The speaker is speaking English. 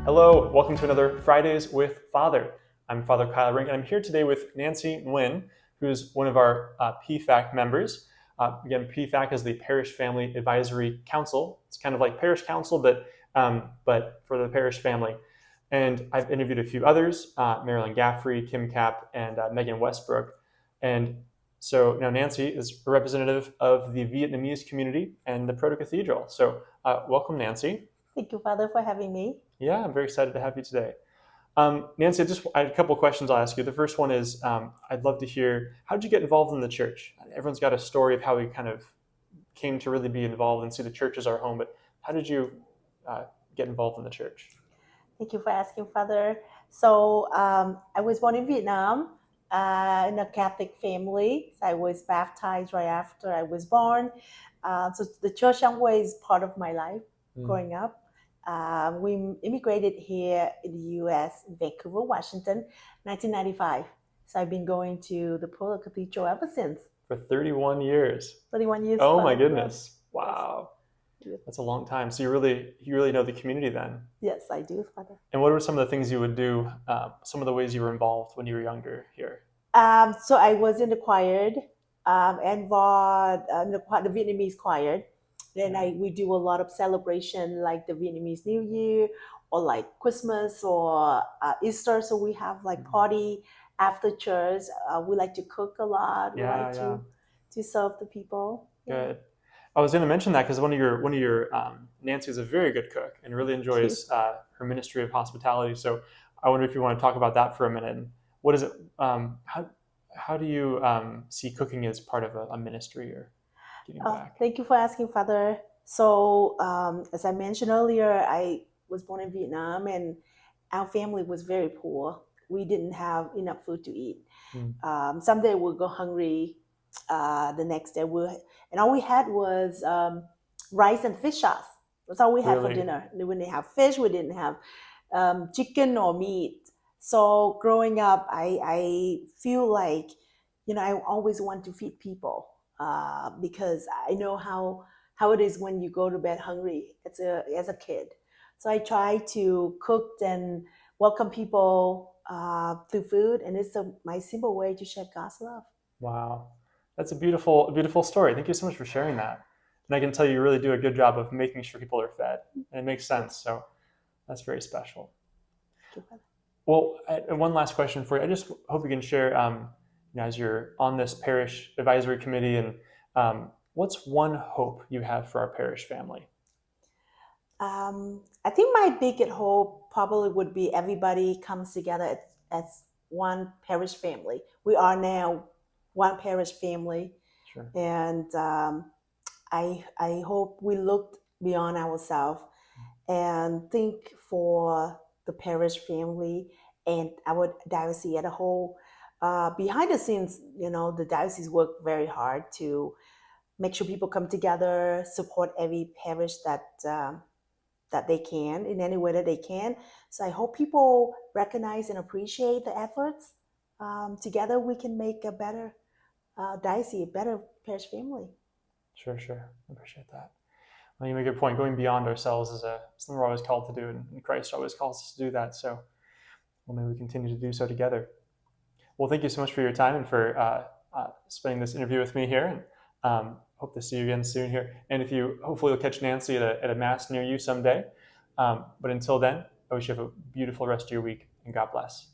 Hello, welcome to another Fridays with Father. I'm Father Kyle Rink, and I'm here today with Nancy Nguyen, who's one of our PFAC members. Again, PFAC is the Parish Family Advisory Council. It's kind of like Parish Council, but for the parish family. And I've interviewed a few others, Marilyn Gaffrey, Kim Cap, and Megan Westbrook. And so now Nancy is a representative of the Vietnamese community and the Proto Cathedral. So welcome, Nancy. Thank you, Father, for having me. Yeah, I'm very excited to have you today. Nancy, I had a couple of questions I'll ask you. The first one is, I'd love to hear, how did you get involved in the church? Everyone's got a story of how we kind of came to really be involved and see the church as our home, but how did you get involved in the church? Thank you for asking, Father. So I was born in Vietnam in a Catholic family. I was baptized right after I was born. So the church always part of my life growing up. We immigrated here in the U.S., in Vancouver, Washington, 1995. So I've been going to the Proto Cathedral ever since. For 31 years. 31 years. Oh Father. my goodness. Wow. Yes. That's a long time. So you really know the community then. Yes, I do, Father. And what were some of the things you would do, some of the ways you were involved when you were younger here? So I was in the choir, involved in the Vietnamese choir. Then we do a lot of celebration like the Vietnamese New Year or like Christmas or Easter. So we have like party after church. We like to cook a lot. We like to serve the people. Good. I was going to mention that because one of your Nancy is a very good cook and really enjoys her ministry of hospitality. So I wonder if you want to talk about that for a minute. What is it? How do you see cooking as part of a ministry or giving back? Thank you for asking, Father. So as I mentioned earlier, I was born in Vietnam and our family was very poor. We didn't have enough food to eat. Someday we'll go hungry. The next day and all we had was rice and fish sauce. That's all we had for dinner. We didn't have fish. We didn't have chicken or meat. So growing up, I feel like, I always want to feed people because I know how it is when you go to bed hungry as a kid. So I try to cook and welcome people through food, and it's my simple way to share God's love. Wow. That's a beautiful story. Thank you so much for sharing that. And I can tell you really do a good job of making sure people are fed. And it makes sense. So that's very special. Well, one last question for you. I just hope you can share, as you're on this parish advisory committee, and what's one hope you have for our parish family? I think my biggest hope probably would be everybody comes together as one parish family. We are now one parish family. Sure. And I hope we look beyond ourselves and think for the parish family and our diocese as a whole. Behind the scenes, the diocese work very hard to make sure people come together, support every parish that they can in any way that they can. So I hope people recognize and appreciate the efforts. Together we can make a better diocese, a better parish family. Sure. I appreciate that. Well, you make a good point. Going beyond ourselves is something we're always called to do, and Christ always calls us to do that. So, maybe we continue to do so together. Well, thank you so much for your time and for spending this interview with me here. And hope to see you again soon here. And hopefully you'll catch Nancy at a mass near you someday. But until then, I wish you have a beautiful rest of your week, and God bless.